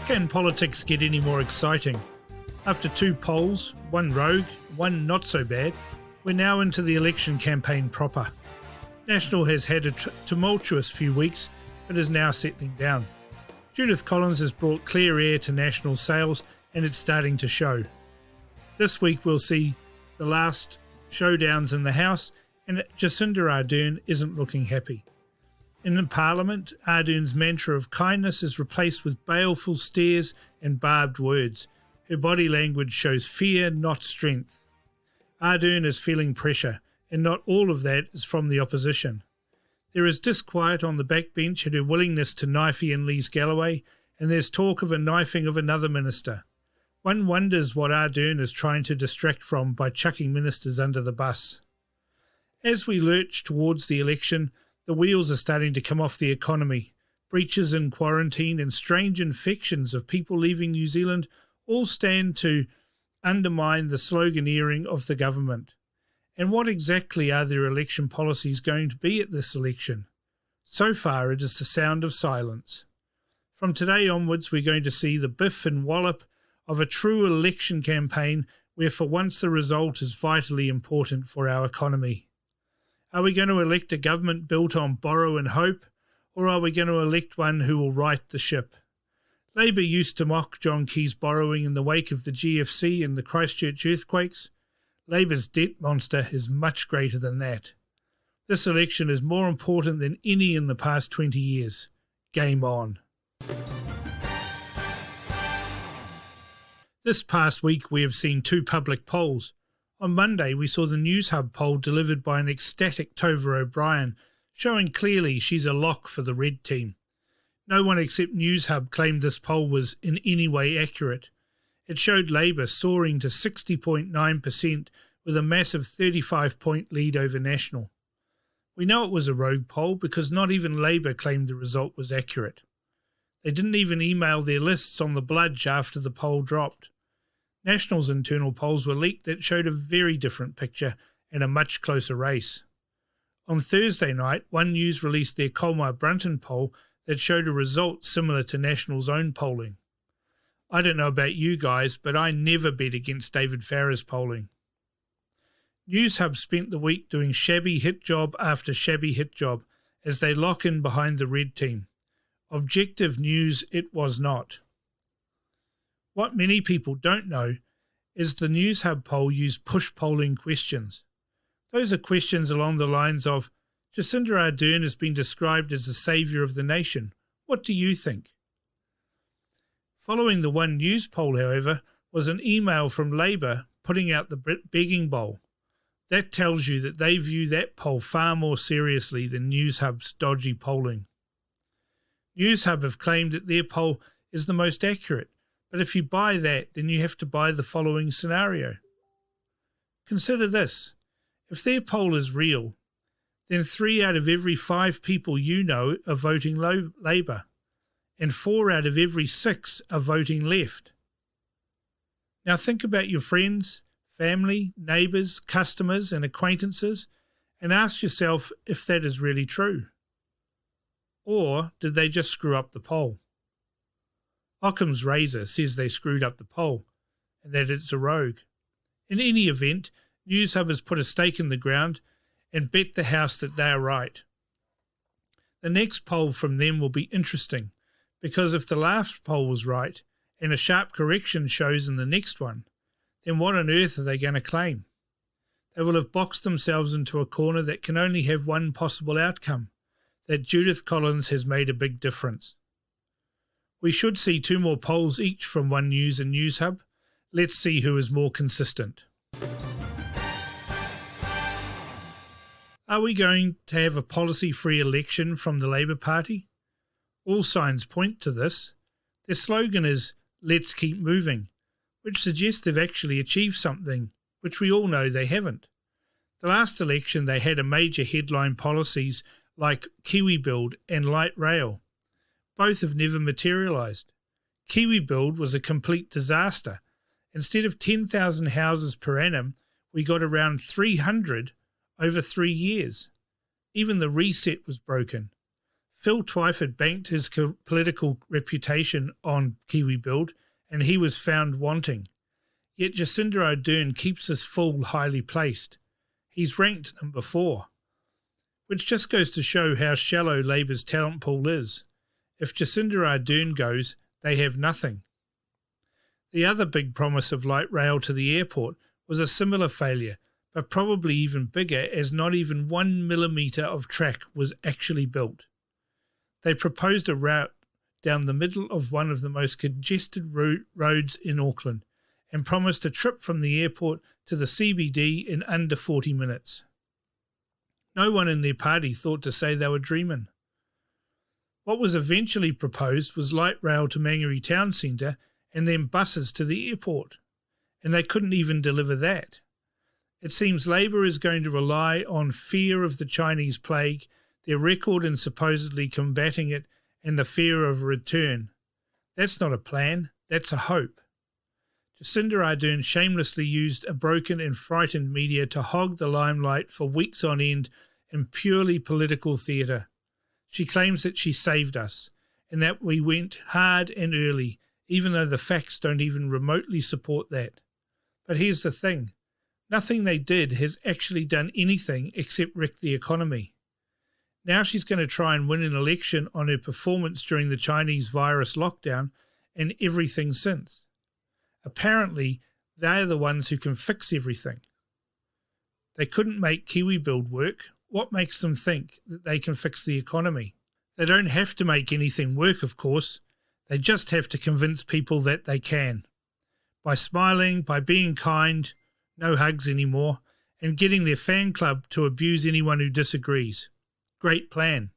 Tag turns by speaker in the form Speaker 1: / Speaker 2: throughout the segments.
Speaker 1: Can politics get any more exciting? After two polls, one rogue, one not so bad, we're now into the election campaign proper. National has had a tumultuous few weeks, but is now settling down. Judith Collins has brought clear air to national sales, and it's starting to show. This week we'll see the last showdowns in the House, and Jacinda Ardern isn't looking happy. In the Parliament, Ardern's mantra of kindness is replaced with baleful stares and barbed words. Her body language shows fear, not strength. Ardern is feeling pressure, and not all of that is from the opposition. There is disquiet on the backbench at her willingness to knife Iain Lees-Galloway, and there's talk of a knifing of another minister. One wonders what Ardern is trying to distract from by chucking ministers under the bus. As we lurch towards the election, the wheels are starting to come off the economy. Breaches in quarantine and strange infections of people leaving New Zealand all stand to undermine the sloganeering of the government. And what exactly are their election policies going to be at this election? So far it is the sound of silence. From today onwards we're going to see the biff and wallop of a true election campaign where for once the result is vitally important for our economy. Are we going to elect a government built on borrow and hope, or are we going to elect one who will right the ship? Labour used to mock John Key's borrowing in the wake of the GFC and the Christchurch earthquakes. Labour's debt monster is much greater than that. This election is more important than any in the past 20 years. Game on. This past week we have seen two public polls. On Monday we saw the News Hub poll delivered by an ecstatic Tova O'Brien, showing clearly she's a lock for the red team. No one except News Hub claimed this poll was in any way accurate. It showed Labour soaring to 60.9% with a massive 35-point lead over National. We know it was a rogue poll because not even Labour claimed the result was accurate. They didn't even email their lists on the bludge after the poll dropped. National's internal polls were leaked that showed a very different picture and a much closer race. On Thursday night, One News released their Colmar-Brunton poll that showed a result similar to National's own polling. I don't know about you guys, but I never bet against David Farrer's polling. News Hub spent the week doing shabby hit job after shabby hit job as they lock in behind the red team. Objective news it was not. What many people don't know is the News Hub poll used push polling questions. Those are questions along the lines of, Jacinda Ardern has been described as the saviour of the nation. What do you think? Following the One News poll, however, was an email from Labour putting out the begging bowl. That tells you that they view that poll far more seriously than News Hub's dodgy polling. News Hub have claimed that their poll is the most accurate, but if you buy that, then you have to buy the following scenario. Consider this. If their poll is real, then 3 out of every 5 people you know are voting Labour, and 4 out of every 6 are voting left. Now think about your friends, family, neighbours, customers and acquaintances and ask yourself if that is really true. Or did they just screw up the poll? Occam's razor says they screwed up the poll and that it's a rogue. In any event, News Hub has put a stake in the ground and bet the house that they are right. The next poll from them will be interesting because if the last poll was right and a sharp correction shows in the next one, then what on earth are they going to claim? They will have boxed themselves into a corner that can only have one possible outcome, that Judith Collins has made a big difference. We should see 2 more polls each from One News and News Hub. Let's see who is more consistent. Are we going to have a policy-free election from the Labour Party? All signs point to this. Their slogan is, "Let's keep moving," which suggests they've actually achieved something, which we all know they haven't. The last election they had a major headline policies like Kiwi Build and light rail. Both have never materialised. Kiwi Build was a complete disaster. Instead of 10,000 houses per annum, we got around 300 over 3 years. Even the reset was broken. Phil Twyford banked his political reputation on Kiwi Build, and he was found wanting. Yet Jacinda Ardern keeps his fool highly placed. He's ranked number 4, which just goes to show how shallow Labour's talent pool is. If Jacinda Ardern goes, they have nothing. The other big promise of light rail to the airport was a similar failure, but probably even bigger, as not even 1 millimetre of track was actually built. They proposed a route down the middle of one of the most congested roads in Auckland and promised a trip from the airport to the CBD in under 40 minutes. No one in their party thought to say they were dreaming. What was eventually proposed was light rail to Mangere Town Centre and then buses to the airport, and they couldn't even deliver that. It seems Labour is going to rely on fear of the Chinese plague, their record in supposedly combating it, and the fear of a return. That's not a plan, that's a hope. Jacinda Ardern shamelessly used a broken and frightened media to hog the limelight for weeks on end in purely political theatre. She claims that she saved us, and that we went hard and early, even though the facts don't even remotely support that. But here's the thing. Nothing they did has actually done anything except wreck the economy. Now she's going to try and win an election on her performance during the Chinese virus lockdown and everything since. Apparently, they're the ones who can fix everything. They couldn't make Kiwi Build work. What makes them think that they can fix the economy? They don't have to make anything work, of course. They just have to convince people that they can. By smiling, by being kind, no hugs anymore, and getting their fan club to abuse anyone who disagrees. Great plan.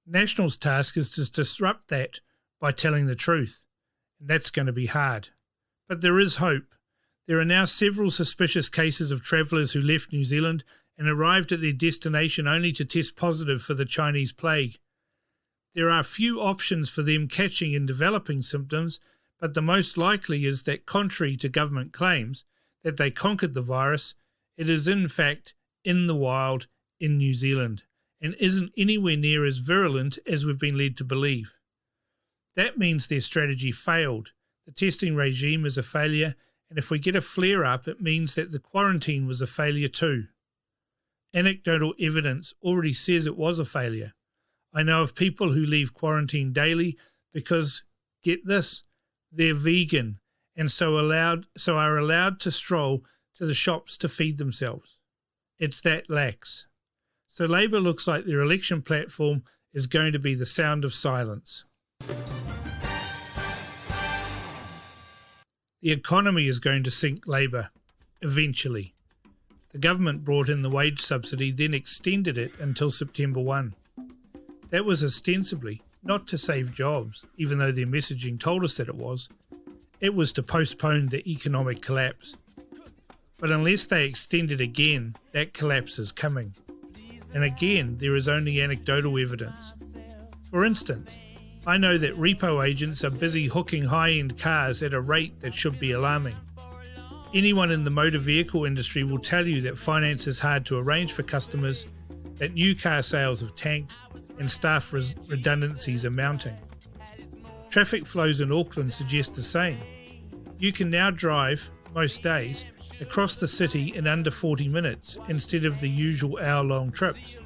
Speaker 1: National's task is to disrupt that by telling the truth, and that's going to be hard. But there is hope. There are now several suspicious cases of travellers who left New Zealand and arrived at their destination only to test positive for the Chinese plague. There are few options for them catching and developing symptoms, but the most likely is that, contrary to government claims that they conquered the virus, it is in fact in the wild in New Zealand and isn't anywhere near as virulent as we've been led to believe. That means their strategy failed. The testing regime is a failure, and if we get a flare-up, it means that the quarantine was a failure too. Anecdotal evidence already says it was a failure. I know of people who leave quarantine daily because, get this, they're vegan and so are allowed to stroll to the shops to feed themselves. It's that lax. So Labour looks like their election platform is going to be the sound of silence. The economy is going to sink Labour, eventually. The government brought in the wage subsidy, then extended it until September 1. That was ostensibly not to save jobs, even though their messaging told us that it was. It was to postpone the economic collapse. But unless they extend it again, that collapse is coming. And again, there is only anecdotal evidence. For instance, I know that repo agents are busy hooking high-end cars at a rate that should be alarming. Anyone in the motor vehicle industry will tell you that finance is hard to arrange for customers, that new car sales have tanked, and staff redundancies are mounting. Traffic flows in Auckland suggest the same. You can now drive, most days, across the city in under 40 minutes instead of the usual hour-long trips.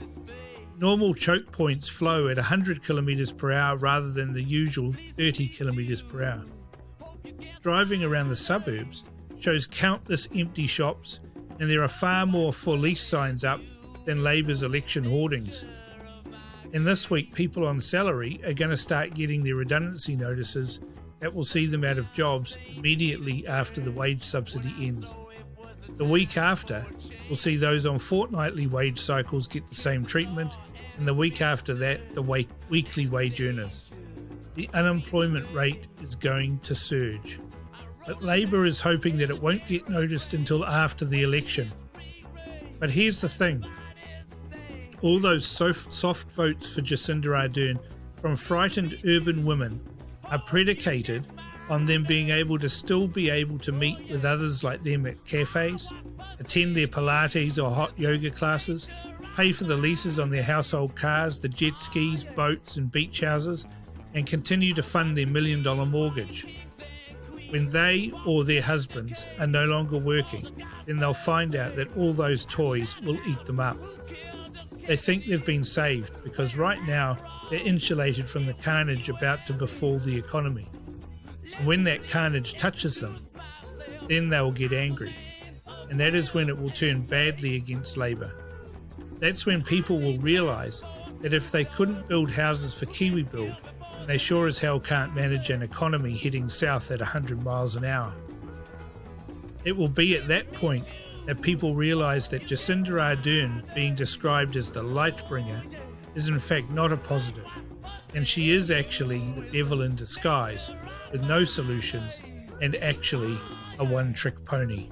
Speaker 1: Normal choke points flow at 100 km per hour rather than the usual 30 km per hour. Driving around the suburbs shows countless empty shops, and there are far more for lease signs up than Labour's election hoardings. And this week, people on salary are going to start getting their redundancy notices that will see them out of jobs immediately after the wage subsidy ends. The week after, we'll see those on fortnightly wage cycles get the same treatment, and the week after that, the weekly wage earners. The unemployment rate is going to surge. But Labour is hoping that it won't get noticed until after the election. But here's the thing. All those soft votes for Jacinda Ardern from frightened urban women are predicated on them being able to still be able to meet with others like them at cafes, attend their Pilates or hot yoga classes, pay for the leases on their household cars, the jet skis, boats and beach houses, and continue to fund their $1 million mortgage. When they or their husbands are no longer working, then they'll find out that all those toys will eat them up. They think they've been saved because right now they're insulated from the carnage about to befall the economy. And when that carnage touches them, then they will get angry. And that is when it will turn badly against Labour. That's when people will realise that if they couldn't build houses for KiwiBuild, they sure as hell can't manage an economy heading south at 100 miles an hour. It will be at that point that people realise that Jacinda Ardern, being described as the light bringer, is in fact not a positive, and she is actually the devil in disguise, with no solutions and actually a one-trick pony.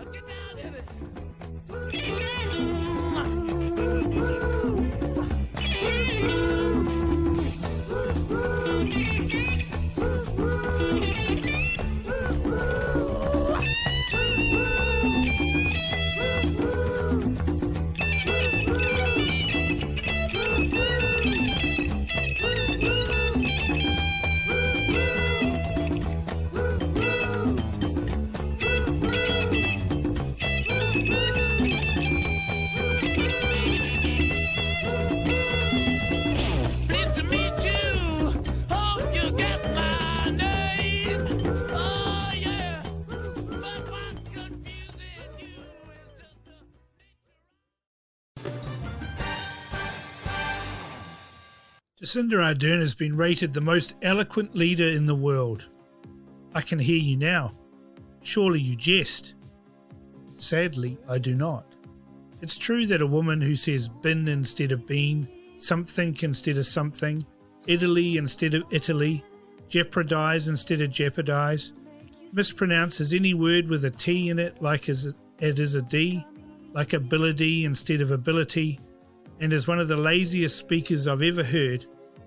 Speaker 1: Jacinda Ardern has been rated the most eloquent leader in the world. I can hear you now. Surely you jest. Sadly, I do not. It's true that a woman who says bin instead of been, something instead of something, Italy instead of Italy, jeopardize instead of jeopardize, mispronounces any word with a T in it like it is a D, like ability instead of ability, and is one of the laziest speakers I've ever heard,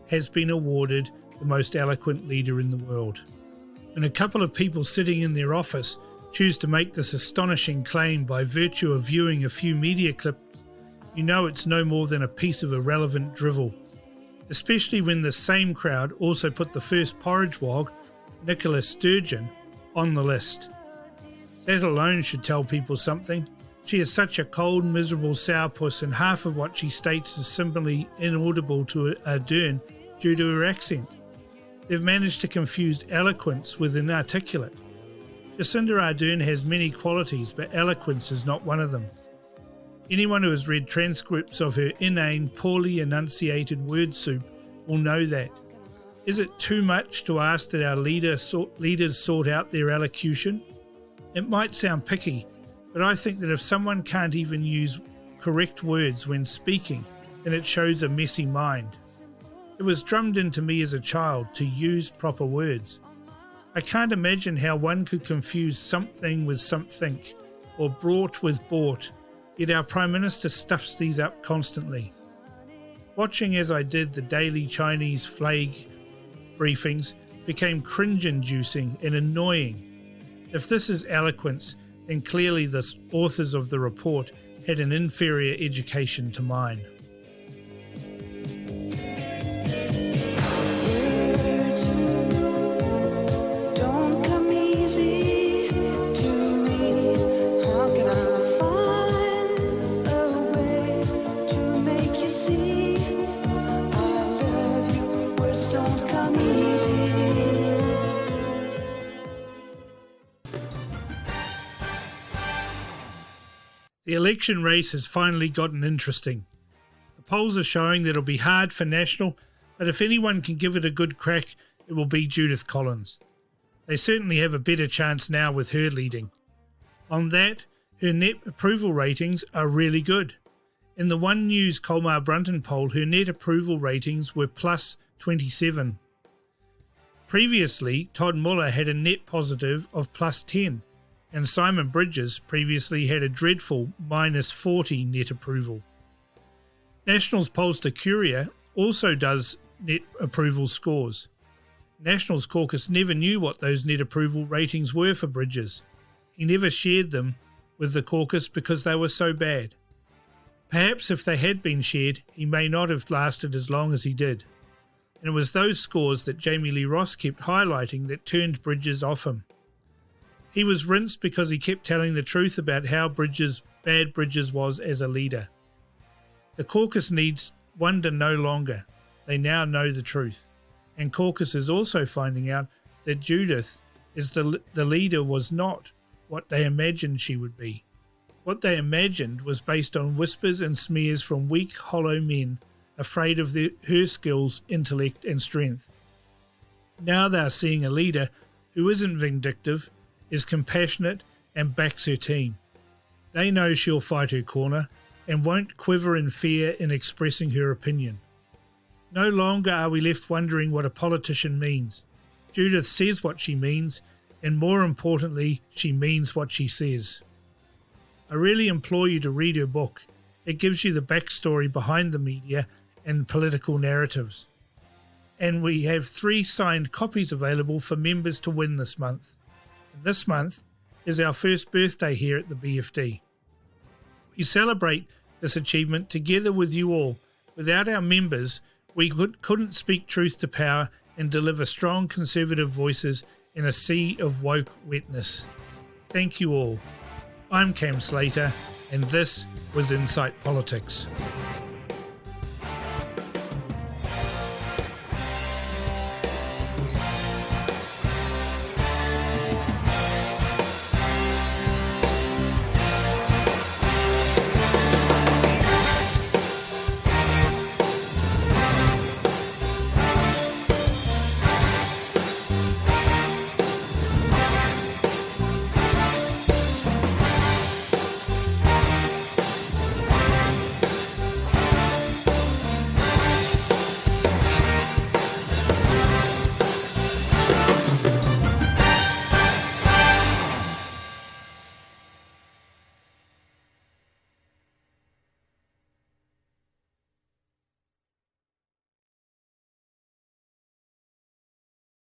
Speaker 1: has been awarded the most eloquent leader in the world. When a couple of people sitting in their office choose to make this astonishing claim by virtue of viewing a few media clips, you know it's no more than a piece of irrelevant drivel, especially when the same crowd also put the first porridge wog, Nicola Sturgeon, on the list. That alone should tell people something. She is such a cold, miserable sourpuss, and half of what she states is simply inaudible to Ardern due to her accent. They've managed to confuse eloquence with inarticulate. Jacinda Ardern has many qualities, but eloquence is not one of them. Anyone who has read transcripts of her inane, poorly enunciated word soup will know that. Is it too much to ask that our leaders sort out their elocution? It might sound picky, but I think that if someone can't even use correct words when speaking, then it shows a messy mind. It was drummed into me as a child to use proper words. I can't imagine how one could confuse something with something, or brought with bought, yet our Prime Minister stuffs these up constantly. Watching as I did the daily Chinese flag briefings became cringe-inducing and annoying. If this is eloquence, then clearly the authors of the report had an inferior education to mine. The election race has finally gotten interesting. The polls are showing that it'll be hard for National, but if anyone can give it a good crack, it will be Judith Collins. They certainly have a better chance now with her leading. On that, her net approval ratings are really good. In the One News Colmar Brunton poll, her net approval ratings were plus 27. Previously, Todd Muller had a net positive of plus 10. And Simon Bridges previously had a dreadful minus 40 net approval. National's pollster Curia also does net approval scores. National's caucus never knew what those net approval ratings were for Bridges. He never shared them with the caucus because they were so bad. Perhaps if they had been shared, he may not have lasted as long as he did. And it was those scores that Jamie Lee Ross kept highlighting that turned Bridges off him. He was rinsed because he kept telling the truth about how bad Bridges was as a leader. The caucus needs wonder no longer. They now know the truth. And caucus is also finding out that Judith is the leader was not what they imagined she would be. What they imagined was based on whispers and smears from weak, hollow men afraid of her skills, intellect and strength. Now they are seeing a leader who isn't vindictive, is compassionate and backs her team. They know she'll fight her corner and won't quiver in fear in expressing her opinion. No longer are we left wondering what a politician means. Judith says what she means, and more importantly, she means what she says. I really implore you to read her book. It gives you the backstory behind the media and political narratives. And we have 3 signed copies available for members to win this month. And this month is our first birthday here at the BFD. We celebrate this achievement together with you all. Without our members, we couldn't speak truth to power and deliver strong conservative voices in a sea of woke wetness. Thank you all. I'm Cam Slater, and this was Insight Politics.